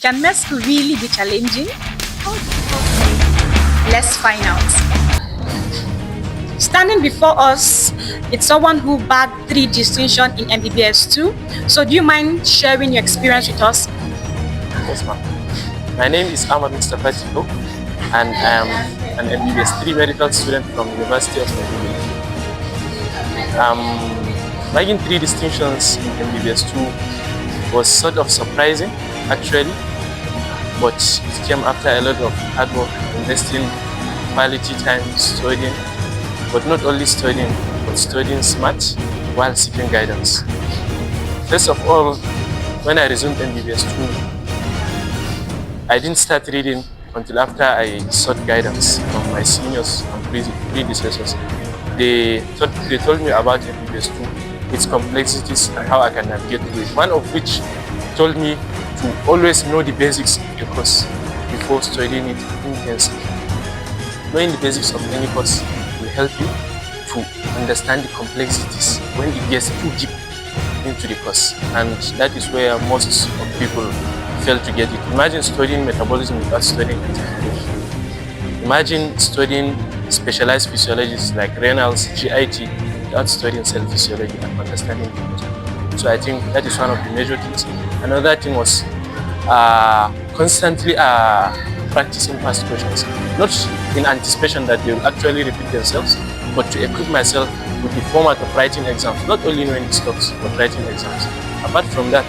Can medicine really be challenging? Let's find out. Standing before us, it's someone who bagged 3 distinctions in MBBS too. So do you mind sharing your experience with us? Yes, ma'am. My name is Ahmad Mustafa Tiko, and I am an MBBS 3 medical student from University of Maiduguri. Bagging 3 distinctions in MBBS 2 was sort of surprising, actually, but it came after a lot of hard work, investing quality time studying, but not only studying, but studying smart while seeking guidance. First of all, when I resumed MBBS 2, I didn't start reading until after I sought guidance from my seniors and predecessors. They told me about MBBS 2, its complexities and how I can navigate through it. One of which told me to always know the basics of the course before studying it intensely. Knowing the basics of any course will help you to understand the complexities when it gets too deep into the course, and that is where most of people fail to get it. Imagine studying metabolism without studying anthropology. Imagine studying specialized physiologists like renals, GIT without studying cell physiology and understanding the. So I think that is one of the major things. Another thing was constantly practicing past questions, not in anticipation that they will actually repeat themselves, but to equip myself with the format of writing exams, not only knowing the stuffs, but writing exams. Apart from that,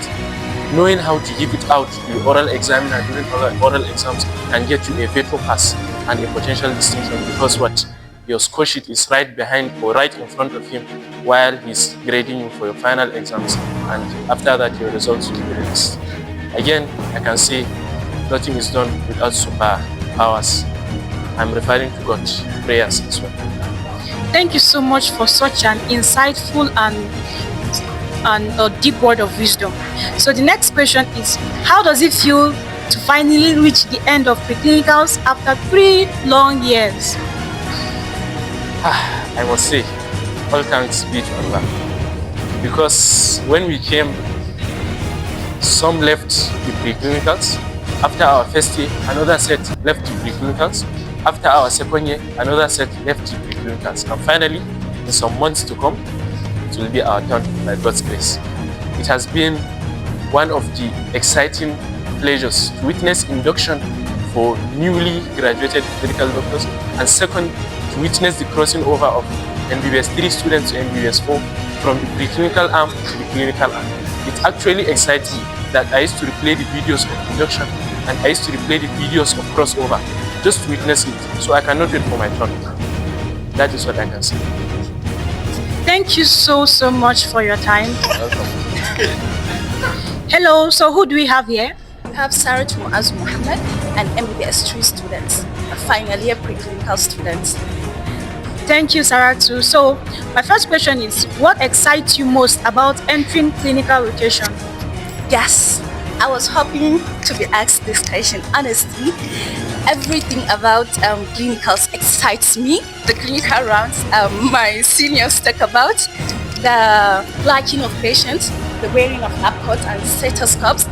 knowing how to give it out to the oral examiner during oral exams can get you a veto pass and a potential distinction, because what? Your score sheet is right behind or right in front of him while he's grading you for your final exams, and after that your results will be released. Again, I can say nothing is done without superpowers. I'm referring to God, prayers as well. Thank you so much for such an insightful and a deep word of wisdom. So the next question is, how does it feel to finally reach the end of Preclinicals after 3 long years? I must say, all thanks be to Allah. Because when we came, some left the Preclinicals. After our first year, another set left the Preclinicals. After our second year, another set left the Preclinicals. And finally, in some months to come, it will be our turn by God's grace. It has been one of the exciting pleasures to witness induction for newly graduated medical doctors, and second, to witness the crossing over of MBBS 3 students to MBBS 4 from the preclinical arm to the clinical arm. It actually excites me that I used to replay the videos of induction and I used to replay the videos of crossover just to witness it, so I cannot wait for my turn. That is what I can say. Thank you so much for your time. Welcome. Hello, so who do we have here? We have Sarah Muaz Muhammad, an MBBS 3 student, a final year preclinical student. Thank you, Sarah, too. So my first question is, what excites you most about entering clinical rotation? Yes, I was hoping to be asked this question. Honestly, everything about clinicals excites me. The clinical rounds my seniors talk about, the blocking of patients, the wearing of lab coats and stethoscopes,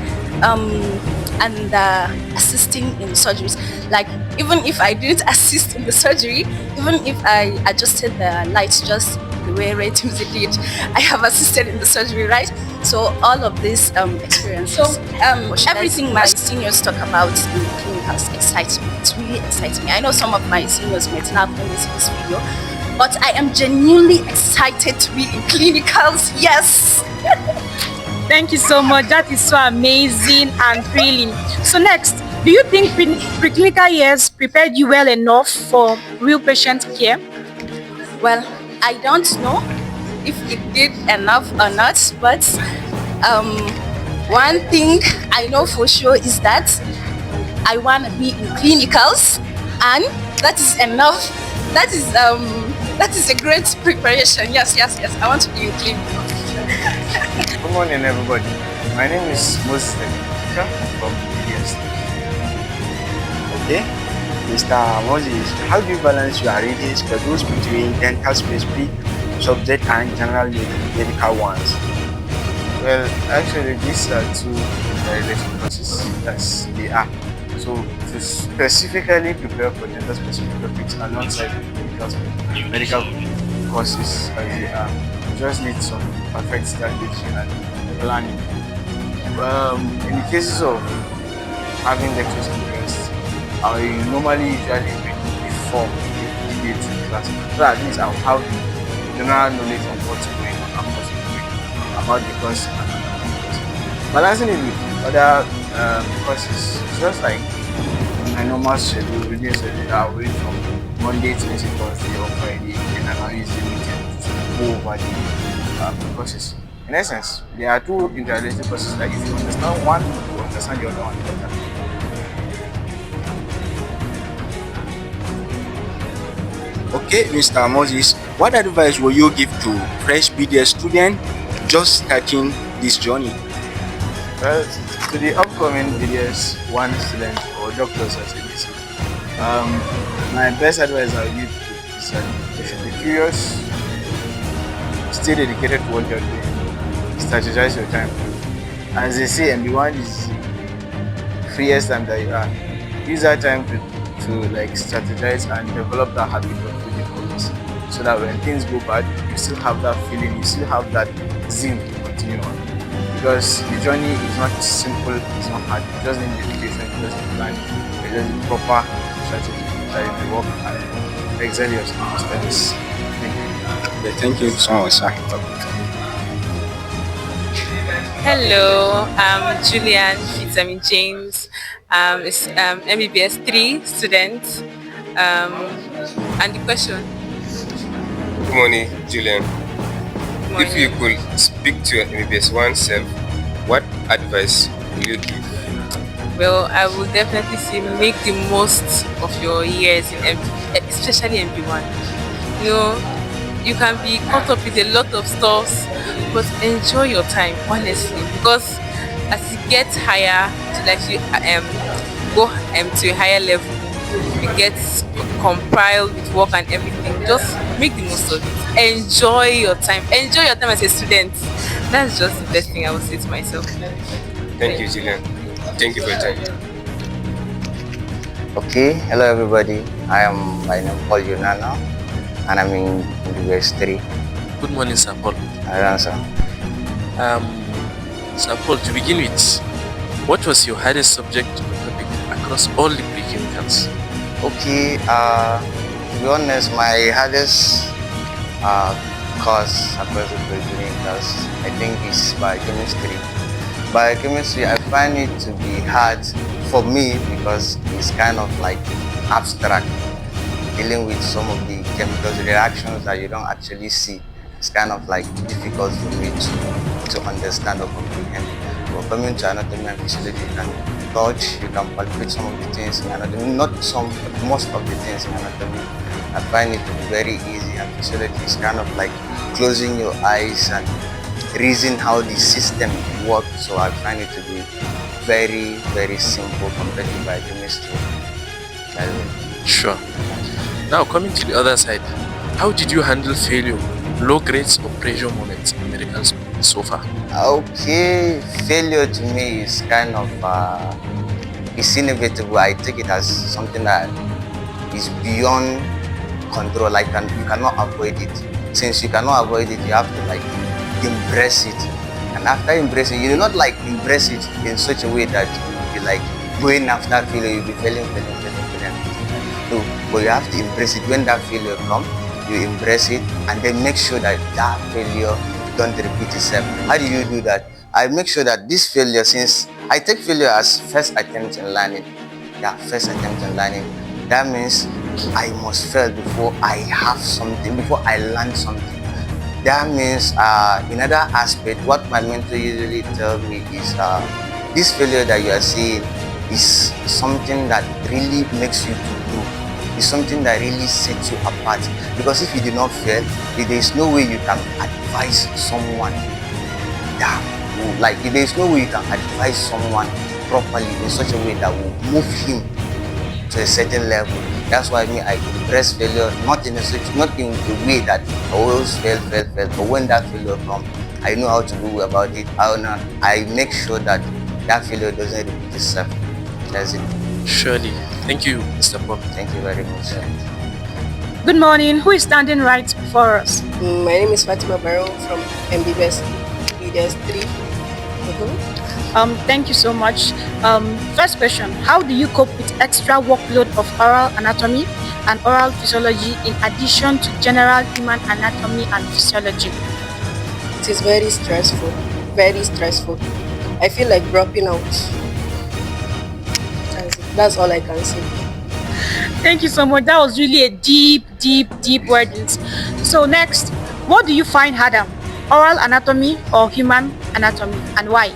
and assisting in surgeries. Like, even if I didn't assist in the surgery, even if I adjusted the lights just the way Red Music did, I have assisted in the surgery, right? So all of this experience. So everything my seniors talk about in clinicals excites me. It's really exciting me. I know some of my seniors might laugh when they see this video, but I am genuinely excited to be in clinicals. Yes. Thank you so much. That is so amazing and thrilling. So next, do you think preclinical years prepared you well enough for real patient care? Well, I don't know if it did enough or not, but one thing I know for sure is that I want to be in clinicals, and that is enough. That is a great preparation. Yes. I want to be in clinicals. Good morning, everybody. My name is Moses from MBBS. Okay, Mr. Moses, how do you balance your reading schedules between dental specific subject and general medical ones? Well, actually, these are two related courses as they are. So to specifically prepare for gender specific topics alongside medical courses as they are, you just need some perfect strategy and planning. In the cases of having lectures in class, I normally usually read before the day to class, so at least I'll have the general knowledge of what's going on and what's going on about the course and the course. Balancing it with other courses, it's just like my normal schedule, reading schedule. I will read from Monday, Tuesday, Thursday, or Friday, and I use the weekend to go over the courses. In essence, there are two interrelated courses that if you understand one, you understand the other one better. Okay, Mr. Moses, what advice will you give to fresh BDS student just starting this journey? Well, to the upcoming BDS one student or doctors as it is, my best advice I will give is that you should be curious, stay dedicated to what you're doing, strategize your time. As they say, MB1 is the freest time that you are. Use that time to like strategize and develop that habit of reading books, so that when things go bad, you still have that feeling, you still have that zeal to continue on. Because the journey is not simple, it's not hard. You just need dedication, you just need planning, you just need proper strategy that you may work and excel your studies. Thank you so much, sir. Hello, I'm Julian Vitamin James. It's MBBS 3 student. And the question? Good morning, Julian. Good morning. If you could speak to your MBBS 1 self, what advice will you give? Well, I will definitely say make the most of your years in especially MB1. You know, you can be caught up with a lot of stuff, but enjoy your time, honestly, because as you get higher to like you go to a higher level, you get compiled with work and everything. Just make the most of it. Enjoy your time. Enjoy your time as a student. That's just the best thing I would say to myself. Thank you, Julian. Thank you for your time. Okay, hello everybody. My name Paul Yunana, and I'm in MBBS 3. Good morning, Sir Paul. Hello, sir. Sir Paul, to begin with, what was your hardest subject or topic across all the pre-clinicals? Okay, to be honest, my hardest course across the Preclinicals, I think, is Biochemistry. Biochemistry, I find it to be hard for me because it's kind of like abstract, dealing with some of the chemical reactions that you don't actually see. It's kind of like difficult for me to understand or comprehend. But coming to anatomy and physiology, you can touch, you can palpate some of the things in anatomy, not some, but most of the things in anatomy. I find it to be very easy, and physiology is kind of like closing your eyes and reason how the system works. So I find it to be very, very simple compared to biochemistry. Sure. Now, coming to the other side, how did you handle failure, low grades or pressure moments in medical school so far? Okay, failure to me is kind of it's inevitable. I take it as something that is beyond control. Like you cannot avoid it. Since you cannot avoid it, you have to like embrace it. And after embracing, you do not like embrace it in such a way that you like going after failure, you'll be failing. No, but you have to embrace it. When that failure comes, you embrace it and then make sure that that failure don't repeat itself. How do you do that? I make sure that this failure, since I take failure as first attempt in learning, first attempt in learning, that means I must fail before I have something, before I learn something. That means in other aspect, what my mentor usually tell me is this failure that you are seeing is something that really makes you to grow. It's something that really sets you apart. Because if you do not fail, there is no way you can advise someone. There is no way you can advise someone properly in such a way that will move him to a certain level. That's why I embrace failure, not in the way that I always fail. But when that failure comes, I know how to do about it. I make sure that that failure doesn't repeat itself. That's it. Surely. Thank you, Mr. Paul. Thank you very much. Good morning. Who is standing right before us? My name is Fatima Barrow from MBBS BDS 3. Thank you so much. First question: how do you cope with extra workload of oral anatomy and oral physiology in addition to general human anatomy and physiology? It is very stressful. Very stressful. I feel like dropping out. That's all I can say. Thank you so much. That was really a deep wordings. So next, what do you find harder, oral anatomy or human anatomy, and why?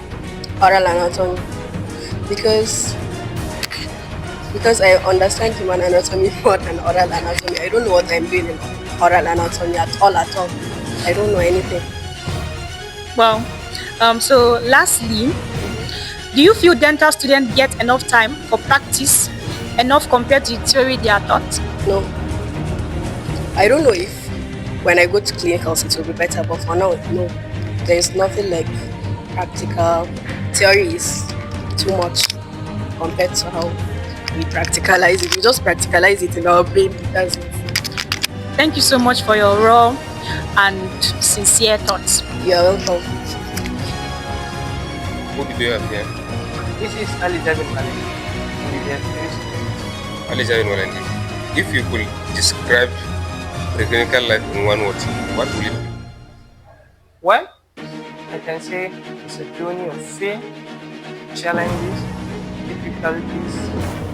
Oral anatomy. Because I understand human anatomy more than oral anatomy. I don't know what I'm doing in oral anatomy at all. I don't know anything. Well, so lastly, do you feel dental students get enough time for practice, enough compared to the theory they are taught? No. I don't know if when I go to clinicals it will be better, but for now, no. There is nothing like practical. Theory is too much compared to how we practicalize it. We just practicalize it in our brain. That's it. Thank you so much for your raw and sincere thoughts. You're welcome. Who do you have here? This is Ali Jabin Malik. Ali Javin Walandi. If you could describe preclinical life in one word, what will it be? Well, I can say it's a journey of fear, challenges, difficulties,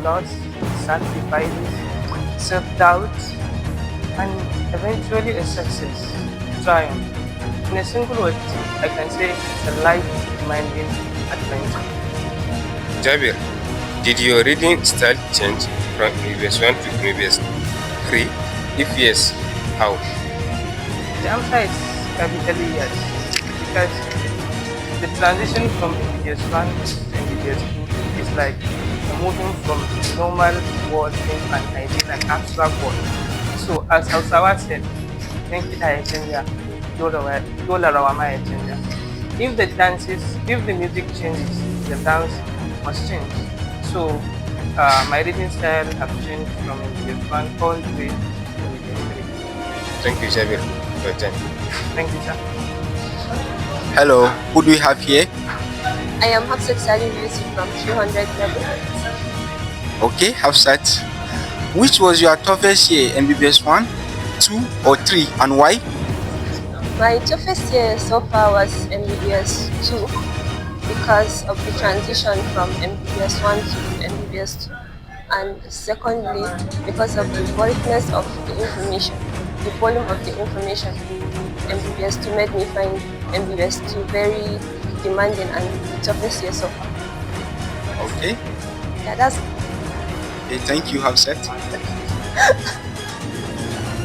loss, sacrifices, self-doubt, and eventually a success, triumph. In a single word, I can say it's a life-demanding adventure. Jabir, did your reading style change from MBBS 1 to MBBS 3? If yes, how? The answer is capitally yes, because the transition from MBBS 1 to MBBS 2 is like moving from normal world into an ideal and abstract world. So as Hausawa said, "Thank you, Chenja, dole rawa ma ya canja." If the music changes, the dance must change. So my reading style have changed from MBBS 1 all the way to MBBS 3. Thank you, Jabir, for your time. Thank you, sir. Hello, who do we have here? I am Hafsat Salim Yusuf from 300 level. Okay, Hafsat. Which was your toughest year, MBBS 1, 2, or 3, and why? My toughest year so far was MBBS 2 because of the transition from MBBS 1 to MBBS 2, and secondly because of the bulkiness of the information, the volume of the information in MBBS 2 made me find MBBS 2 very demanding and the toughest year so far. Okay. Yeah, that's Okay, thank you, Hafsat.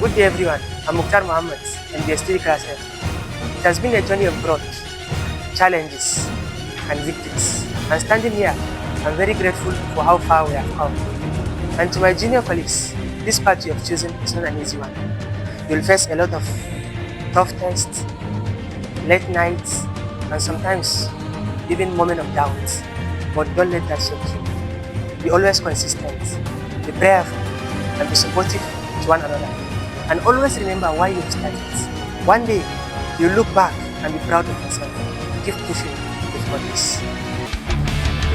Good day, everyone. I'm Mukhtar Mohammed, MBBS 3 class F. It has been a journey of growth, challenges, and victories. And standing here, I'm very grateful for how far we have come. And to my junior colleagues, this path you have chosen is not an easy one. You'll face a lot of tough tests, late nights, and sometimes even moments of doubt. But don't let that shake you. Be always consistent, be prayerful, and be supportive to one another. And always remember why you started. One day, you look back and be proud of yourself. Keep pushing with purpose.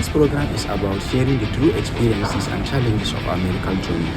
This program is about sharing the true experiences and challenges of our medical journey.